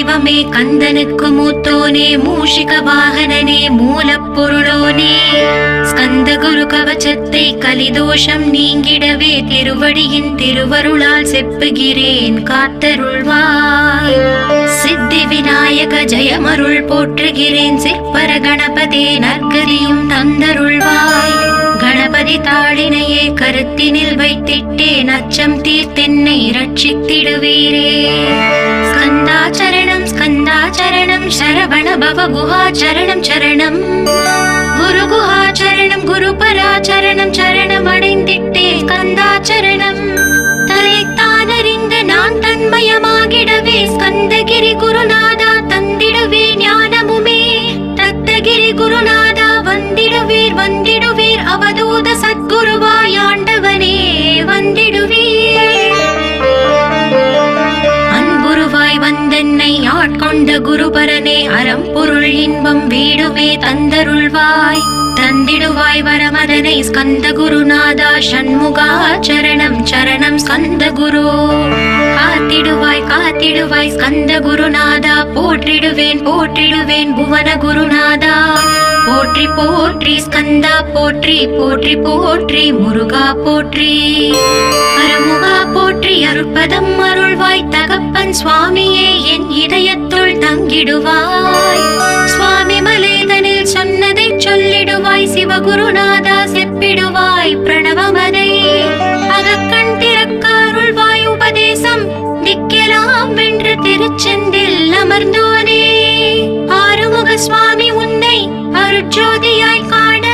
தெய்வமே கந்தனுக்கு மூத்தோனே மூஷிக வாகனனே மூலப்பொருளோனே ஸ்கந்த குரு கவச்சத்தை கலிதோஷம் நீங்கிடவே திருவடியின் திருவருளால் செப்புகிறேன் காத்தருள்வாய். சித்தி விநாயக ஜெயமருள் போற்றுகிறேன் சிற்பர கணபதே நற்கதியும் தந்தருள்வாய். கணபதி தாளினையே கருத்தினில் வைத்திட்டேன் அச்சம் தீர்த்தென்னை ரட்சித்திடுவீரே. ஸ்கந்தாச்சரணம் ஸ்கந்தாச்சரணம் சரவண பவ குஹாச்சரணம் சரணம் குரு குஹாச்சரணம் குருபராச்சரணம் சரணம் அடைந்திட்டே ஸ்கந்தாச்சரணம். தன்னைத்தானறிந்து நான் தன்மயமாகிடவே ஸ்கந்தகிரி குருநாதா தந்திடுவே ஞானமுமே. தத்தகிரி குருநாதா வந்திடுவீர் வந்திடுவீர் அவதூத சத்குருவாய் ஆண்டவனே வந்திடுவீர். அன்புருவாய் வந்தென்னை ஆட்கொண்ட குருபரனே அறம்பொருள் இன்பம் வீடுமே தந்தருள்வாய். தந்திடுவாய் வரமதனை ஸ்கந்த குருநாதா ஷண்முகா சரணம் சரணம் ஸ்கந்த குரு. காத்திடுவாய் காத்திடுவாய் ஸ்கந்த குருநாதா போற்றிடுவேன் போற்றிடுவேன் புவன குருநாதா. போற்றி போற்றி ஸ்கந்தா போற்றி போற்றி போற்றி முருகா போற்றி. அருமுகா போற்றி அருட்பதம் அருள்வாய் தகப்பன் சுவாமியே என் இதயத்துள் தங்கிடுவாய். சுவாமி மலேதனில் சொன்னதை சொல்லிடுவாய் சிவகுருநாதா செப்பிடுவாய் பிரணவமதை. அகக்கண் திறக்க அருள்வாய் உபதேசம் திக்கெல்லாம் வென்று திருச்செந்தில் அமர்ந்தோனே. ஆறுமுக சுவாமி உன்னை அருட்ஜோதியாய் காண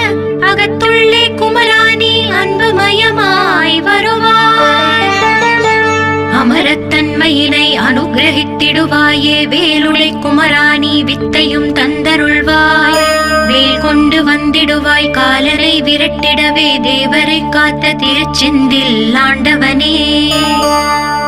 அகத்துள்ளே குமராணி அன்புமயமாய் வருவாய். அமரத்தன்மையினை அனுகிரகித்திடுவாயே வேலுளை குமராணி வித்தையும் தந்தருள்வாய். வேல் கொண்டு வந்திடுவாய் காலரை விரட்டிடவே தேவரை காத்த திருச்செந்தில் ஆண்டவனே.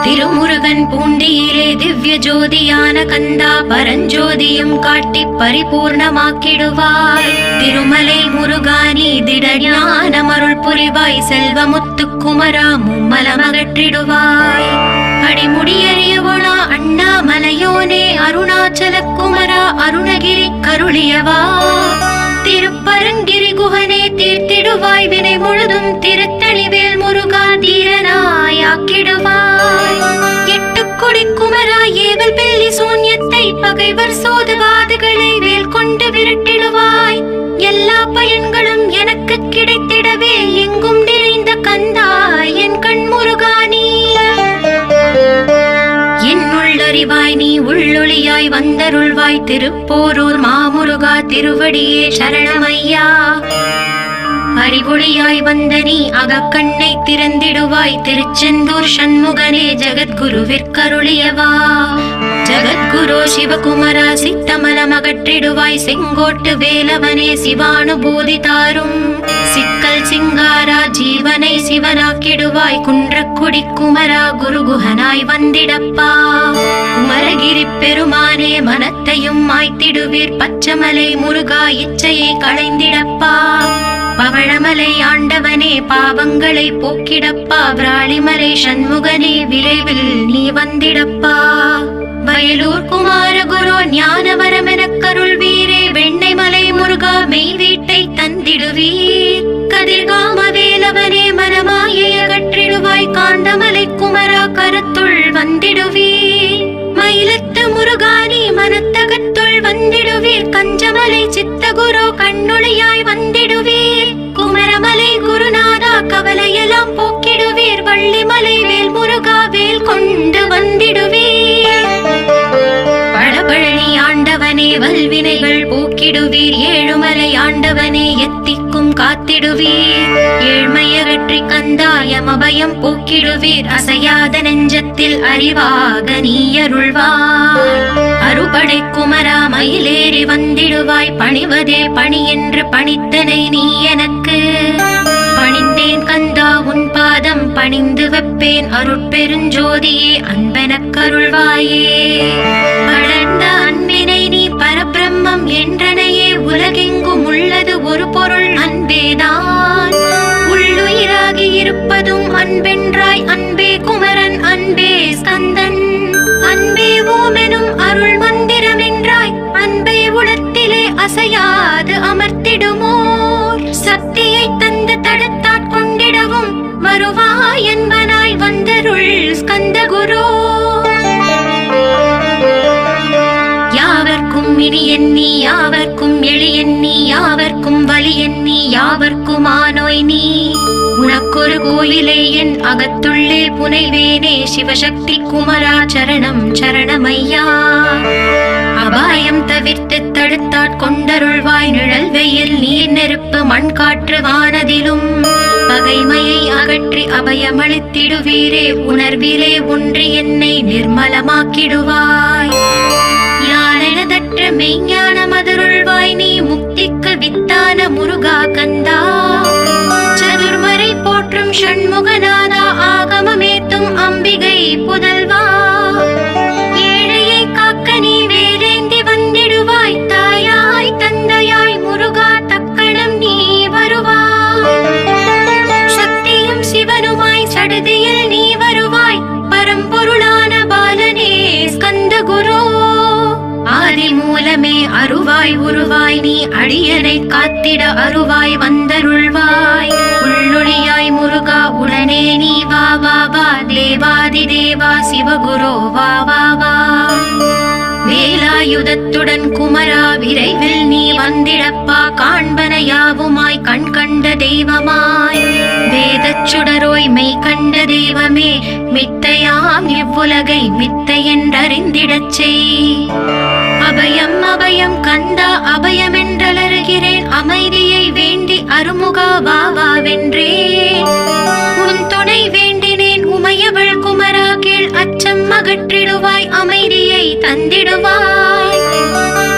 திருமுருகன் பூண்டியிலே திவ்ய ஜோதியான கந்தா பரஞ்சோதியும் காட்டி பரிபூர்ணமாக்கிடுவாய். திருமலை முருகானி திடஞானமருள் புரிவாய் செல்வமுத்து குமரா மும்மலமகற்றிடுவாய். அடிமுடியறியவளா அண்ணாமலையோனே அருணாச்சல குமரா அருணகிரி கருளியவா. திருப்பரங்கிரி குகனே தீர்த்திடுவாய் வினை முழுதும் திருத்தணிவேல் முருகா தீரனாய் ஆக்கிடுவாய். எட்டுக்குடி குமரா ஏவல் பில்லி சூன்யத்தை பகைவர் சோதுவாதுகளை வேல் கொண்டு விரட்டிடுவாய். எல்லா பயன்களும் எனக்கு கிடைத்திடவே எங்கும் நிறைந்த கந்தா என் கண் முருகானி. என்னுள்ளறிவாய் நீ உள்ளொளியாய் வந்தருள்வாய் திருப்போரூர் மாமுருகா திருவடியே சரணமையா. அறிவொளியாய் வந்த நீ அகக்கண்ணை திறந்திடுவாய் திருச்செந்தூர் ஷண்முகனே ஜகத்குருவிற்கருளியவா. ஜகத்குரு சிவகுமரா சித்தமலமகற்றிடுவாய் செங்கோட்டு வேலவனே சிவானுபூதி தாரும். சிக்கல் சிங்காரா ஜீவனை சிவனாக்கிடுவாய் குன்றக்குடி குமரா குருகுஹனாய் வந்திடப்பா. குமரகிரி பெருமானே மனத்தையும் மாய்த்திடுவீர் பச்சமலை முருகா இச்சையை களைந்திடப்பா. பவழமலை ஆண்டவனே பாவங்களை போக்கிடப்பா. விராளிமலை சண்முகனே விரைவில் நீ வந்திடப்பா. வயலூர் குமாரகுரு ஞானவரமெனக் கருள்வீரே. வெண்ணைமலை முருகா மெய் வீட்டை தந்திடுவீர். கதிர்காம வேலவனே மனமாயை அகற்றிடுவாய். காந்தமலை குமரா கருத்துள் வந்திடுவீர். மயிலத்து முருகானி மனத்தகத்துள் வந்திடுவீர். கஞ்சமலை சித்தகுரு கண்ணொளியாய் வந்திடுவீர். குமரமலை குருநாதா கவலையெல்லாம் போக்கிடுவீர். வள்ளிமலை வேல் முருகா வேல் கொண்டு வந்திடுவீர். பழபழனி ஆண்டவனே வல்வினைகள் போக்கிடுவீர். ஏழுமலை ஆண்டவனே எத்திக்கும் காத்திடுவீர். ஏழ்மையகற்றி கந்தாயம் அபயம் போக்கிடுவீர். அசையாத நெஞ்சத்தில் அறிவாக நீ அருள்வாய். அறுபடை குமரா மயிலேறி வந்திடுவாய். பணிவதே பணி என்று பணித்தனை நீ எனக்கு. பணிந்தேன் கந்தா உன் பாதம் பணிந்து வைப்பேன். அருட்பெருஞ்சோதியே அன்பெனக் கருள்வாயே. வளர்ந்த அன்பினை நீ பரபிரம்மம் என்றனையே. உலகெங்கும் உள்ளது ஒரு பொருள் அன்பேதான். உள்ளுயிராகி இருப்பதும் அன்பென்றாய். அன்பே குமரன் அன்பே ஸ்கந்தன் அன்பே ஓமெனும் அருள்மன் அசையாது அமர்த்திடுமோர் சக்தியை தந்து தடுத்தாற் கொண்டிடவும் வருவாய் என்பனாய் வந்தருள் ஸ்கந்தகுரு. யாவர்க்கும் இனி எண்ணி யாவர்க்கும் எளி எண்ணி யாவர்க்கும் வலி எண்ணி யாவர்க்கும் ஆனோய் நீ உனக்கொரு கோயிலே என் அகத்துள்ளே புனைவேனே சிவசக்தி குமரா சரணம் சரணமையா. அபாயம் தவிர்த்து தடுத்தாற் கொண்டருள்வாய் நிழல் வெயில் நீர் நெருப்பு மண் காற்று வானதிலும் பகைமையை அகற்றி அபயமளித்திடுவீரே உணர்விலே ஒன்றி என்னை நிர்மலமாக்கிடுவாய். யானெனதற்ற மெய்ஞான மதருள்வாய் நீ முக்திக்கு வித்தான முருகா கந்தா. சதுர்மறை போற்றும் ஷண்முகநாதா ஆகமமேத்தும் அம்பிகை புதல்வா. ஏழையை காக்க நீ வேலேந்தி வந்திடுவாய் தாயாய் தந்தையாய் முருகா தக்கணம் நீ வருவாய். சக்தியும் சிவனுமாய் சடுதியில் நீ வருவாய் பரம்பொருளான பாலனே ஸ்கந்தகுரு. ஆதி மூலமே அருவாய் உருவாய் நீ அடியனை காத்திட அருவாய் வந்தருள்வாய். உள்ளொளியாய் முருகா உடனே நீ வா வா வா தேவாதி தேவா சிவகுரு வா வா வா. வேலாயுதத்துடன் குமரா விரைவில் நீ வந்திடப்பா காண்பன யாவுமாய் கண் கண்ட தெய்வமாய் வேதச் சுடரோய் மெய் கண்ட தெய்வமே மித்தையாம் இவ்வுலகை மித்தை என்றறிந்திடச் செய். அபயம் அபயம் கந்தா அபயம் என்றலறுகிறேன் அமைதியை வேண்டி அருமுகா வா வா வென்றேன். உன் துணை வேண்டினேன் உமையவள் குமரா கீழ் அச்சம் அகற்றிடுவாய் அமைதியை தந்திடுவாய்.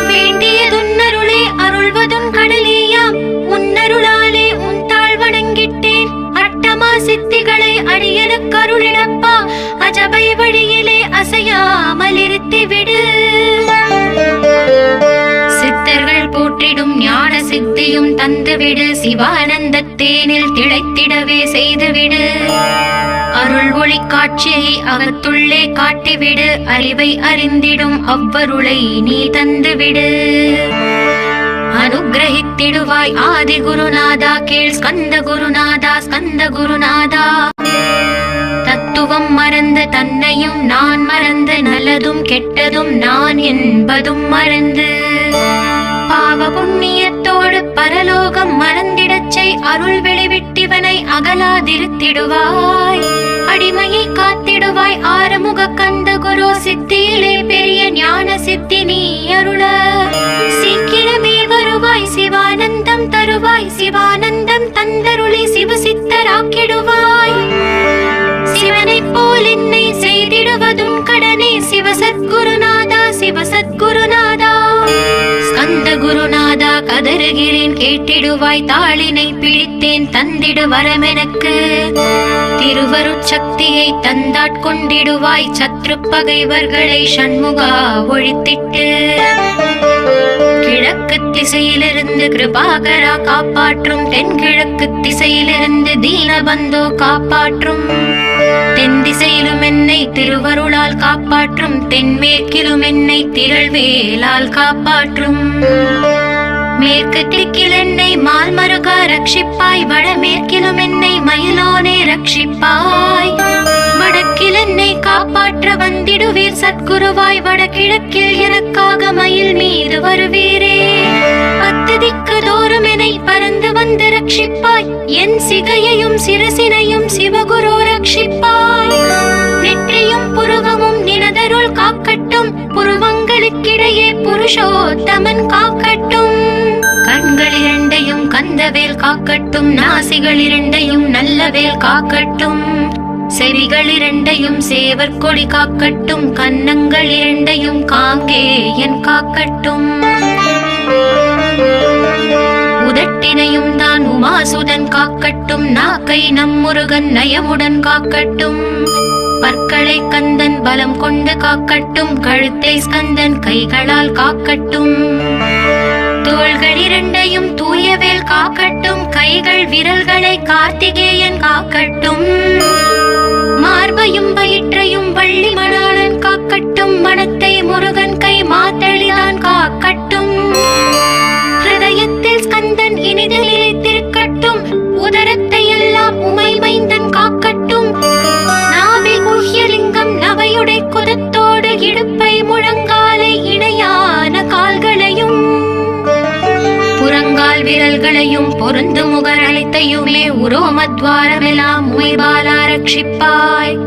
வேண்டியதுன்னருளே அருள்வதும் கடலேயாம் உன்னருளாலே உன் தாழ் வணங்கிட்டேன். அட்டமா சித்திகளை அடியனுக்கு அருளிடப்பா அஜபை வழியிலே அசையாமல் இருத்திவிடு. சித்தர்கள் போற்றிடும் ஞான சித்தியும் தந்துவிடு சிவானந்த தேனில் திளைத்திடவே செய்துவிடு. அருள் ஒளி காட்சியை அகத்துள்ளே காட்டிவிடு அறிவை அறிந்திடும் அவ்வருளை நீ தந்துவிடு. அனுகிரகித்திடுவாய் ஆதி குருநாதா கீழ் ஸ்கந்த குருநாதா ஸ்கந்த குருநாதா. தத்துவம் மறந்து தன்னையும் நான் மறந்து நல்லதும் கெட்டதும் நான் என்பதும் மறந்து பாவ புண்ணியத்தோடு பரலோகம் மறந்திடச் செய் அருள் வெளிவிட்டிவனை அகலாதிருத்திடுவாய். அடிமையை காத்திடுவாய் ஆறுமுக கந்த குரு சித்தியிலே பெரிய ஞான சித்தி நீ அருள. சீக்கிரமே வருவாய் சிவானந்தம் தருவாய் சிவானந்தம் தந்தருளி சிவசித்தராக்கிடுவாய். சிவனை போல் என்னை செய்திடுவதும் கடனே சிவசத்குருநாதா சிவசத்குருநாதா. ஸ்கந்த குருநாதா கதறுகிறேன் கேட்டிடுவாய் தாளினை பிடித்தேன் தந்திடு வரமெனக்கு. திருவருட்சக்தியை தந்தாட்கொண்டிடுவாய் சத்ரு பகைவர்களை ஷண்முகா ஒழித்திட்டு. கிழக்கு திசையிலிருந்து கிருபாகரா காப்பாற்றும் தென்கிழக்கு திசையிலிருந்து தீனபந்தோ காப்பாற்றும். தென் திசையிலும் என்னை திருவருளால் காப்பாற்றும் தென்மேற்கிலும் என்னை திரள்வேலால் காப்பாற்றும். மேற்கு திக்கில் என்னை மால்மருகா ரட்சிப்பாய் வடமேற்கிலும் என்னை மயிலோனே ரட்சிப்பாய். வடக்கில் என்னை காப்பாற்ற வந்திடுவீர் சத்குருவாய் வடகிழக்கில் எனக்காக மயில் மீது வருவீரே. பத்து திக்கு தோறும் என்னை பறந்து வந்து ரட்சிப்பாய் என் சிகையையும் சிரசினையும் சிவகுரு ரட்சிப்பாய். நெற்றியும் புருவமும் நினதருள் காக்கட்டும் புருவங்களுக்கிடையே புருஷோத்தமன் காக்கட்டும். கண்கள் இரண்டையும் கந்தவேல் காக்கட்டும் நாசிகள் இரண்டையும் நல்லவேல் காக்கட்டும். செவிகள் இரண்டையும் சேவர் கொடி காக்கட்டும் கன்னங்கள் இரண்டையும் காங்கேயன் காக்கட்டும். உதட்டினையும் தான் உமாசுதன் காக்கட்டும் நாக்கை நம் முருகன் நயமுடன் காக்கட்டும். பற்களை கந்தன் பலம் கொண்டு காக்கட்டும் கழுத்தை ஸ்கந்தன் கைகளால் காக்கட்டும். தோள்கள் இரண்டையும் தூயவேல் காக்கட்டும் கைகள் விரல்களை கார்த்திகேயன் காக்கட்டும். மார்பையும் வயிற்றையும் வள்ளி மணாளன் காக்கட்டும் மனத்தை முருகன் கை மாத்தளிதான் காக்கட்டும். உரோமத்வாரமெல்லாம் உமைபாலா ரட்சிப்பாய்.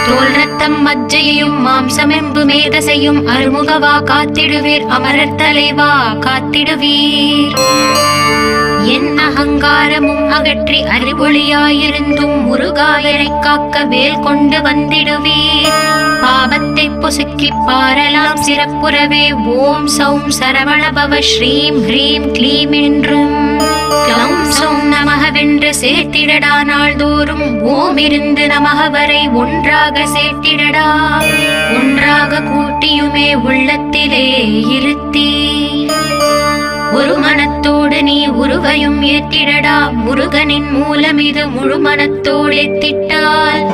தோல் ரத்தம் மஜ்ஜையையும் மாம்சமெம்பு மேதசையும் அருமுகவா காத்திடுவீர், அமரர் தலைவா காத்திடுவீர். என் அகங்காரமும் அகற்றி அறிவொளியாயிருந்தும் முருகாயனை காக்க வேல் கொண்டு வந்திடுவீர். பாபத்தை பொசுக்கி பாரலாம் சிறப்புறவே ஓம் சௌம் சரவணபவ ஸ்ரீம் ஹ்ரீம் க்ளீம் என்றும் க்ளௌம் சௌம் நமகவென்று சேர்த்திடடா. நாள்தோறும் ஓம் இருந்து நமக வரை ஒன்றாக சேர்த்திடடா. ஒன்றாக கூட்டியுமே உள்ளத்திலே இருத்தி ஒரு மனத்தோடு நீ உருவையும் ஏத்திடடா. முருகனின் மூலம் இது முழு மனத்தோடு ஏத்திட்டால்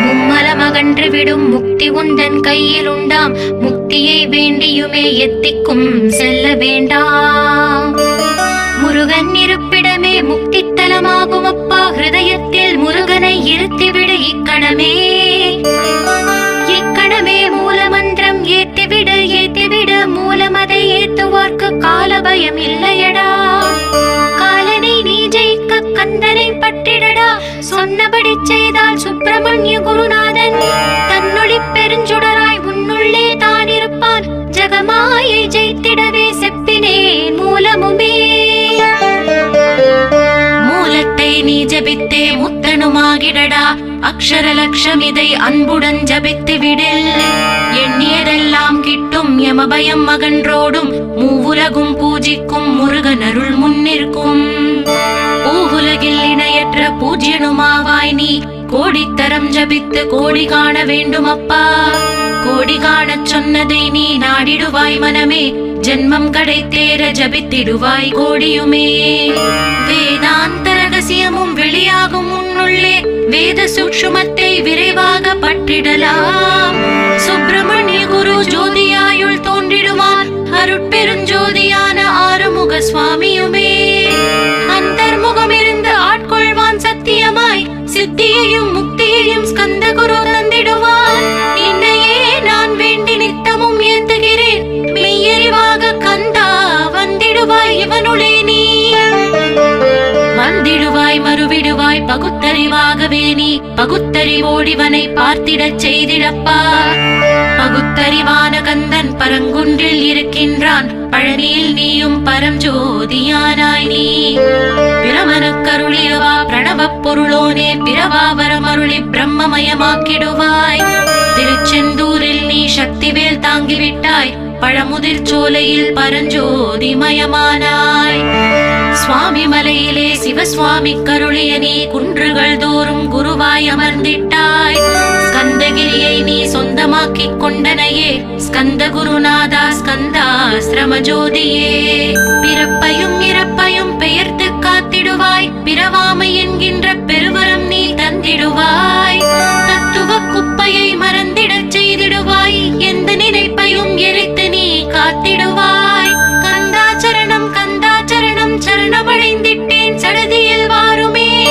மும்மலமகன்று விடும் முக்தி உந்தன் கையில் உண்டாம். முக்தியை வேண்டியுமே எத்திக்கும் செல்ல வேண்டாம். முருகன் இருப்பிடமே முக்தி தலமாகும் அப்பா. ஹிருதயத்தில் முருகனை இருத்திவிடு இக்கணமே. இக்கணமே மூலமந்திரம் ஏத்திவிடு ஏத்திவிடு. மூலமதை ஏத்துவார்க்கு கால பயம் இல்லையடா. காலனை நீ ஜெயிக்க கந்தனை பற்றிடடா. சொன்னபடி செய்தால் சுப்பிரமணிய குருநாதன் தன்னொளி பெருஞ்சுடராய் உன்னுள்ளே தான் இருப்பான். ஜகமாயை ஜெயித்திடவே செப்பினேன் மூலமுமே. மூலத்தை நீ ஜபித்தே முத்தனுமாகிடடா. அக்ஷர லட்சம் இதை அன்புடன் ஜபித்து விடில். எண்ணியதெல்லாம் கிட்டும் யமபயம் அகன்றோடும். மூவுலகும் பூஜிக்கும் முருகன் அருள் முன்னிற்கும். பூவுலகில் இணையற்ற பூஜ்யனுமாவாய் நீ. கோடித்தரம் ஜபித்து கோடி காண வேண்டும் அப்பா. கோடி காணச் சொன்னதை நீ நாடிடுவாய் மனமே. ஜென்மம் கடைத்தேற ஜபித்திடுவாய் கோடியுமே. வேதாந்த ரகசியமும் வெளியாகும் உன்னுள்ளே. வேத சூக்ஷ்மத்தை விரைவாக பற்றிடலாம். சுப்பிரமணிய குரு ஜோதியாயுள் தோன்றிடுவான். அருட்பெருஞ்சோதியான ஆறுமுக சுவாமியுமே. அந்தர்முகம் இருந்து ஆட்கொள்வான் சத்தியமாய். சித்தியையும் முக்தியையும் ஸ்கந்த குரு தந்திடுவான். என்னையே நான் வேண்டி நித்தமும் ஏந்துகிறேன். மெய்யறிவாக கந்தா வந்திடுவாய் இவனுளே நீ. வந்திடுவாய் மறுவிடுவாய் பகுத்தறிவாகவே நீ. பகுத்தறிவோடிவனை பார்த்திடச் செய்திடப்பா. பகுத்தறிவான கந்தன் பரங்குன்றில் இருக்கின்றான். பழனியில் நீயும் பரஞ்சோதியானாய் நீ. பிரமனுக்கருளியவா பிரணவ பொருளோனே. பிறவாவரம் அருளி பிரம்மமயமாக்கிடுவாய். திருச்செந்தூரில் நீ சக்திவேல் தாங்கிவிட்டாய். பழமுதிர் சோலையில் பரஞ்சோதிமயமானாய். சுவாமி மலையிலே சிவசுவாமி கருளிய நீ. குன்றுகள் தோறும் குருவாய் அமர்ந்திட்டாய். ஸ்கந்தகிரியை நீ சொந்தமாக்கிக் கொண்டனையே. ஸ்கந்த குருநாதா ஸ்கந்தாஸ்ரம ஜோதியே. பிறப்பையும் இறப்பையும் பெயர்த்து காத்திடுவாய். பிறவாமை என்கின்ற பெருவரம் நீ தந்திடுவாய். தத்துவ குப்பையை மறந்திடச் செய்திடுவாய். எந்த நினைப்பையும் எரித்து நீ காத்திடுவாய். கந்தாச்சரணம் கந்தாச்சரணம் சரணமடைந்திட்டேன் சடதியில் வாருமே.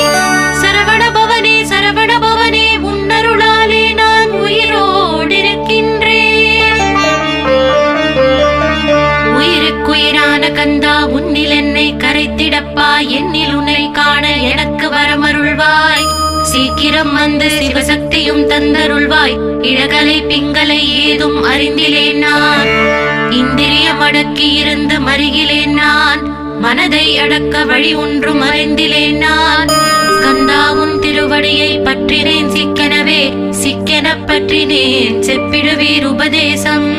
சரவண பவனே சரவண பவனே. உன்னருளாலே நான் உயிரோடிருக்கின்றேன். உயிருக்குயிரான கந்தா உன்னில் என்னை கரைத்திடப்பா. என்னில் உன்னை காண எனக்கு வரமருள்வாய். சீக்கிரம் வந்து சிவசக்தியும் தந்தருள்வாய். இழகலை பிங்களை ஏதும் அறிந்திலேன் நான். இந்திரியம் அடக்கி இருந்து மருகிலேன் நான். மனதை அடக்க வழி ஒன்றும் அறிந்திலேன் நான். ஸ்கந்தாவும் திருவடியை பற்றினேன் சிக்கெனவே. சிக்கென பற்றினேன் செப்பிடுவீர் உபதேசம்.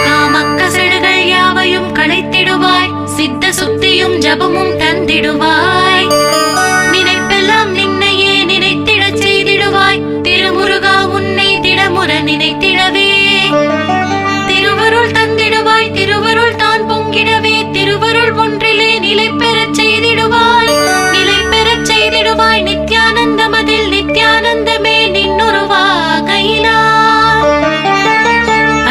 காமக்கசடுகள் யாவையும் களைத்திடுவாய். சித்த சுத்தியும் ஜபமும் தந்திடுவாய். நினைப்பெல்லாம் நின்னையே நினைத்திடச் செய்திடுவாய். திருமுருகா உன்னை திடமுற நினைத்திடவே. திருவருள் தந்திடுவாய். திருவருள் தான் பொங்கிடவே. திருவருள் ஒன்றிலே நிலை பெறச் செய்திடுவாய். நிலை பெறச் செய்திடுவாய். நித்யானந்தமதில் நித்யானந்தமே நின்னுருவாகையினார்.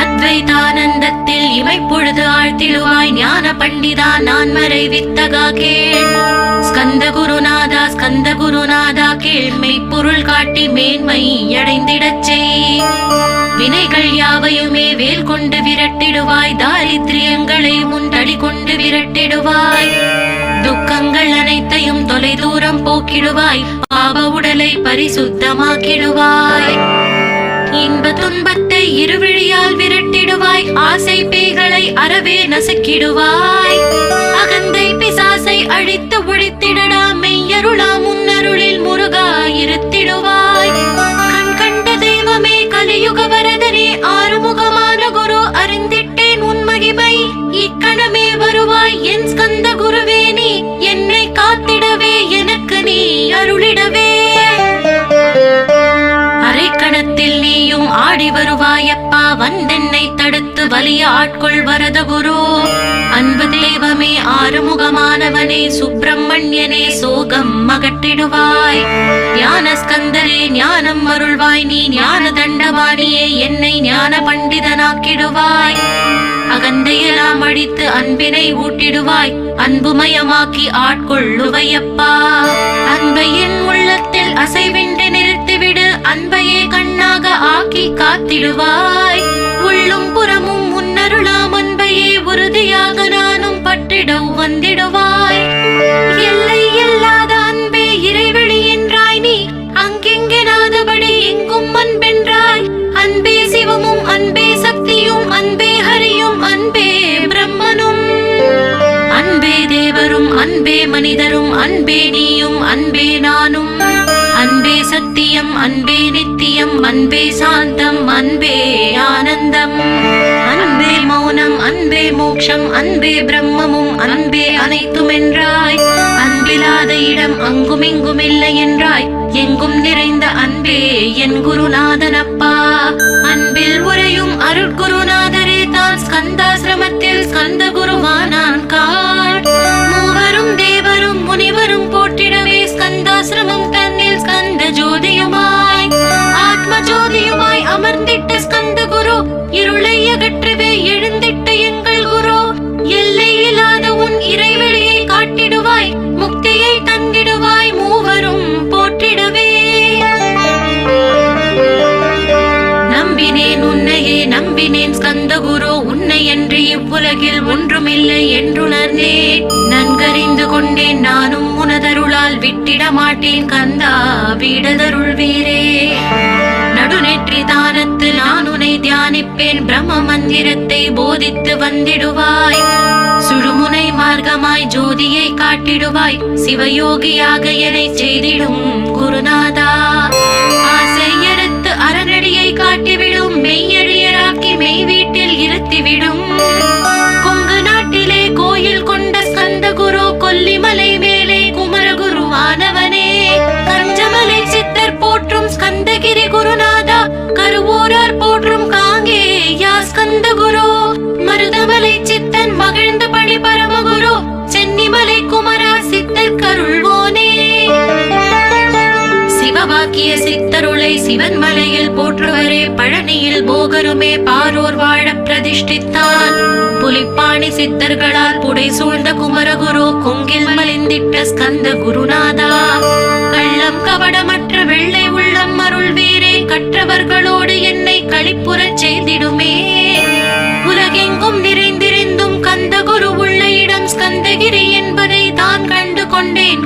அத்வைதானந்தத்தில் இமைப்பொழுது ஆழ்த்திடுவாய். ஞான பண்டிதா நான் மறை வித்தகா கேள். ஸ்கந்த குருநாதா ஸ்கந்த குருநாதா கேள். மெய்ப்பொருள் காட்டி மேன்மை அடைந்திடச் செய். வினைகள் யாவையுமே வேல் கொண்டு விரட்டிடுவாய். தாரித்ரியங்களை முன் தடி கொண்டு விரட்டிடுவாய். துக்கங்கள் அனைத்தையும் தொலை தூரம் போக்கிடுவாய், பாவ உடலை பரிசுத்தமாக்கிடுவாய். இன்ப துன்பத்தை இருவிழியால் விரட்டிடுவாய், ஆசை பேய்களை அறவே நசுக்கிடுவாய். அகந்தை பிசாசை அழித்து ஒழித்திடடா, மெய்யருளா முன்னருளில் முருகா இருத்திடுவாய். கண் கண்ட தெய்வமே கலியுக வரதனே, ஆறுமுகமான குரு அறிந்திட்டேன் உன் மகிமை. இக்கணமே வருவாய் என் ஸ்கந்த குருவே, நீ என்னை காத்திடவே எனக்கு நீ அருளிடவே. அரைக்கணத்தில் நீயும் ஆடி வருவாயப்பா, வந்தென்னை தடுத்து வலிய ஆட்கொள் வரத குரு. அன்பு தெய்வமே ஆறுமுகமானவனே, சுப்பிரமணியனே சோகம் அகற்றிடுவாய். ஞான ஸ்கந்தரே ஞானம் அருள்வாய், நீ ஞான தண்டவாணியே என்னை ஞான பண்டிதனாக்கிடுவாய். அகந்தையெல்லாம் அழித்து அன்பினை ஊட்டிடுவாய், அன்புமயமாக்கி ஆட்கொள்ளுவையப்பா. அன்பையின் உள்ளத்தில் அசைவின்றி நிறுத்திவிடு, அன்பையே கண்ணாக ஆக்கி காத்திடுவாய். உள்ளும் புறமும் முன்னருளாம் அன்பையே உறுதியாக நானும் பற்றிட வந்திடுவாய். எல்லை இல்லாத அன்பே இறைவழி என்றாய், நீ அங்கெங்கெனாதபடி எங்கும் அன்பென்றாய். அன்பே சிவமும் அன்பே சக்தியும் அன்பே ஹரியும் அன்பே பிரம்மனும். அன்பே தேவரும் அன்பே மனிதரும் அன்பே நீயும் அன்பே நானும். அன்பே சத்தியம் அன்பே நித்தியம் அன்பே சாந்தம் அன்பே ஆனந்தம். அன்பே மௌனம் அன்பே மோட்சம் அன்பே பிரம்மமும் அன்பே அனைத்தும் என்றாய். அன்பிலாத இடம் அங்குமிங்கும் இல்லை என்றாய், எங்கும் நிறைந்த அன்பே என் குருநாதனப்பா. அன்பில் உரையும் அருட்குருநாதரே தான் ஸ்கந்தாசிரமத்தில் ஸ்கந்த குருவானான் காட். மூவரும் தேவரும் முனிவரும் போற்றிடவே ஸ்கந்தாசிரமம் தன்னில் ஸ்கந்த ஜோதியுமாய் ஆத்ம ஜோதியுமாய் அமர்ந்திட்ட ஸ்கந்த குரு, இருளை அகற்றவே எழுந்திட்ட எங்கள் குரு. எல்லை இல்லாத உன் இறைவெளியை காட்டிடுவாய், முக்தியை தந்திடுவாய், மூவரும் போற்றிடவே. நம்பினேன் உன்னையே நம்பினேன் ஸ்கந்த குரு, உன்னை என்று இவ்வுலகில் ஒன்றுமில்லை என்றுணர்ந்தேன். நன்கறிந்து கொண்டேன் நானும் உனதருளால் விட்டிட மாட்டேன் கந்தா வீடதருள் வீரே. நடுநெற்றி தானத்து நான் உன்னை தியானிப்பேன், பிரம்ம மந்திரத்தை போதித்து வந்திடுவாய். சுழுமுனை மார்க்கமாய் ஜோதியை காட்டிடுவாய், சிவயோகியாக என்னை செய்திடும் குருநாதா. ஆசை அறுத்து அறநடியை காட்டிவிடும், மெய்யழியராக்கி மெய் வீட்டில் இருத்திவிடும். கொங்கு நாட்டிலே கோயில் கொண்ட ஸ்கந்த குரு, கொல்லிமலை மேலே குமரகுருவானவனே. கஞ்சமலை சித்தர் போற்றும் ஸ்கந்தகிரி குருநாதா, கருவூரார் போற்றும் காங்கேயா ஸ்கந்த குரு. மருதமலை சித்தன் மகிழ்ந்த பணி பரமகுரு, சென்னிமலை குமரா சித்தர் கருள்வோனே. சிவவாக்கிய சித்தருளை சிவன் மலையில் போற்றுவரே, பழனியில் போகருமே பாரோர் வாழ பிரதிஷ்டித்தான். புலிப்பாணி சித்தர்களால் புடை சூழ்ந்த குமரகுரு, கொங்கில் மலிந்திட்ட ஸ்கந்த குருநாதா. கள்ளம் கபடமற்ற வெள்ளை உள்ளம் அருள் வீரே, கற்றவர்களோடு என்னை களிப்புறச் செய்திடுமே. உலகெங்கும் நிறைந்திருந்தும் கந்த குரு உள்ள இடம் ஸ்கந்தகிரி என்பதை தான் கண்டு கொண்டேன்.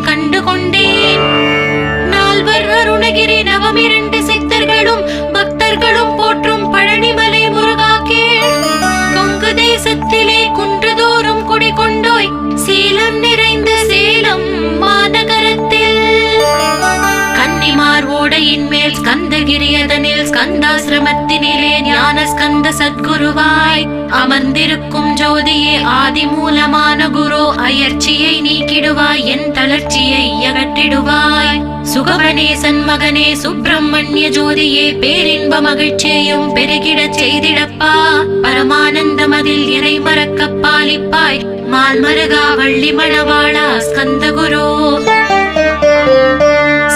நால்வர் அருணகிரி நவமிரண்டு சித்தர்களும் பக்தர்களும் போற்றும் பழனிமலை முருகா கேள். கொங்கு தேசத்திலே குன்றுதோறும் குடிகொண்டோய், சீலம் நிறைந்த சேலம் மாநகரத்தில். கன்னிமார் ஓடையின் மேல் ஸ்கந்தகிரி, அதனில் ஸ்கந்தாசிரமத்தினிலே ஞான ஸ்கந்த சத்குருவாய் அமர்ந்திருக்கும் ஜோதியே ஆதி மூலமான குரு. அயற்சியை நீக்கிடுவாய், என் தளர்ச்சியை அகற்றிடுவாய். சுகவனேசன் மகனே சுப்பிரமணிய ஜோதியே, பேரின்ப மகிழ்ச்சியையும் பெருகிடச் செய்திடப்பா. பரமானந்தம் அதில் இறை மறக்க பாலிப்பாய், மால்மருகா வள்ளி மணவாளா ஸ்கந்த குரு.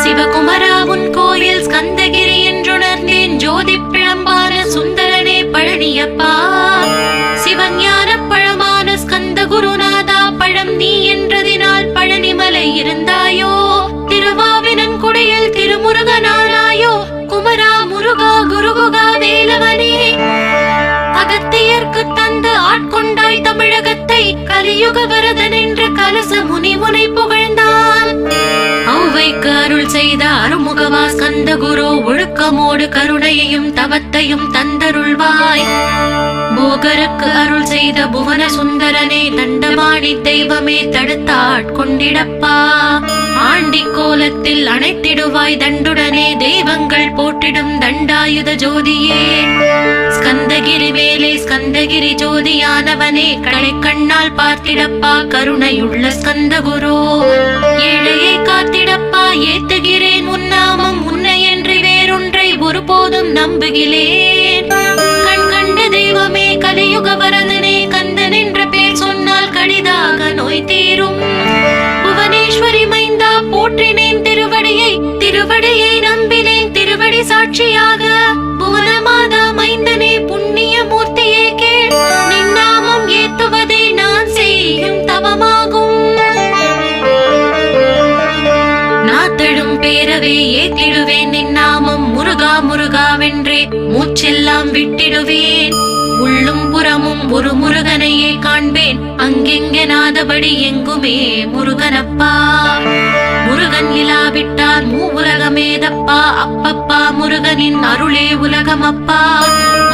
சிவகுமரா உன் கோயில் ஸ்கந்தகிரி என்றுணர்ந்தேன், ஜோதி பிழம்பான சுந்தரனே பழனியப்பா. சிவஞான பழமான ஸ்கந்த குருநாதா, பழம் நீ என்றதினால் பழனிமலை இருந்தாயோ. திருவாவினன் குடியில் திருமுருகனானாயோ, குமரா முருகா குருகுகா வேலவனே. அகத்தியர்க்கு தந்து ஆட்கொண்டாய் தமிழகத்தை, கலியுக வரதன் என்ற கலச முனிமுன செய்த அருமுகவா ஸ்கந்த குரு, ஒழுக்கமோடு கருணையையும் தவத்தையும் தந்தருள்வாய். போகருக்கு அருள் செய்த புவன சுந்தரனே, தண்டமாணி தெய்வமே தடுத்தாட்கொண்டிடப்பா. ஆண்டி கோலத்தில் அணைத்திடுவாய் தண்டுடனே, தெய்வங்கள் போற்றிடும் தண்டாயுத ஜோதியே. ஸ்கந்தகிரி மேலே ஸ்கந்தகிரி ஜோதியானவனே, களை கண்ணால் பார்த்திடப்பா கருணையுள்ள ஸ்கந்த குரு. ஏழையை காத்திடப்பா ஏத்துகிறேன் உன்னாமம், உன்னை என்று வேறொன்றை ஒருபோதும் நம்புகிறேன். கண் கண்ட தெய்வமே கலியுக வரதனே, கந்தன் என்ற பேர் சொன்னால் கடிதாக நோய் தீரும். புவனேஸ்வரி மைந்தா போற்றினேன் திருவடியை, திருவடியை நம்பினேன் திருவடி சாட்சியாக. புவனமாதா மைந்தனே புண்ணிய மூர்த்தியே கேள், நின்னாமம் ஏத்துவதே நான் செய்யும் தவமாகும். நாத்தழும் பேரவே ஏத்திடுவேன் நின்னாமம், முருகா முருகாவென்றே மூச்செல்லாம் விட்டிடுவேன். உள்ளும் புறமும் ஒரு முருகனையே காண்பேன், அங்கெங்கெனாதபடி எங்குமே முருகனப்பா. முருகன் இலாவிட்டால் மூவுலகமேதப்பா, அப்பப்பா முருகனின் அருளே உலகமப்பா.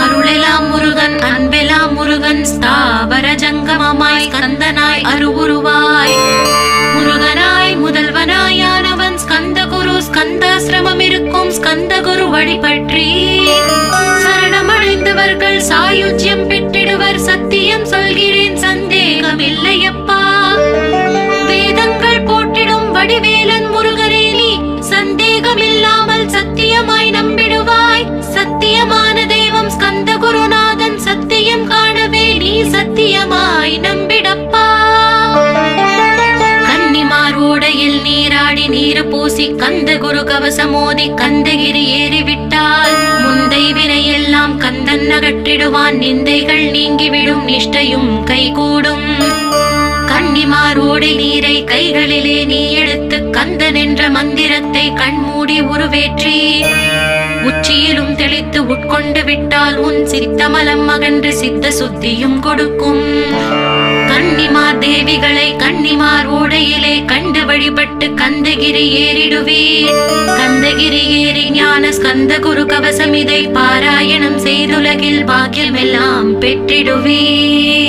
அருளெல்லாம் முருகன் அன்பெல்லாம் முருகன், ஸ்தாவர ஜங்கமமாய் ஸ்கந்தனாய் அருவுருவாய். முருகனாய் முதல்வனாயானவன் ஸ்கந்த குரு, ஸ்கந்தாசிரமம் இருக்கும் ஸ்கந்த குரு வழிபற்றி சரணமடைந்தவர்கள் சாயுஜ்யம் பெற்றிடுவர். சத்தியம் சொல்கிறேன் சந்தேகம் இல்லையப்பா. வேதங்கள் போற்றிடும் வடிவேலன் முருகனே, நீ சந்தேகம் இல்லாமல் சத்தியமாய் நம்பிடுவாய். சத்தியமான தெய்வம் ஸ்கந்த குருநாதன், சத்தியம் காணவே நீ சத்தியமாய் நம்பிடப்பா. கன்னிமார் ஓடையில் நீராடி நீர் பூசி கந்த குரு கவசமோதி கந்தகிரி ஏறிவிட்டால் முந்தை வினையெல்லாம் கந்தன் அகற்றிடுவான். நிந்தைகள் நீங்கிவிடும், நிஷ்டையும் கைகூடும். கன்னிமார் ஓடை நீரை கைகளிலே நீ எடுத்து கந்தன் என்ற மந்திரத்தை கண்மூடி உருவேற்றி உச்சியிலும் தெளித்து உட்கொண்டு விட்டால் உன் சித்தமலம் அகன்று சித்த சுத்தியும் கொடுக்கும். கன்னிமார் தேவிகளை கன்னிமார் ஓடையிலே கண்டு வழிபட்டு கந்தகிரி ஏறிடுவீர். கந்தகிரி ஏறி ஞான ஸ்கந்த குரு கவசம் இதை பாராயணம் செய்துலகில் பாக்கியமெல்லாம் பெற்றிடுவீர்.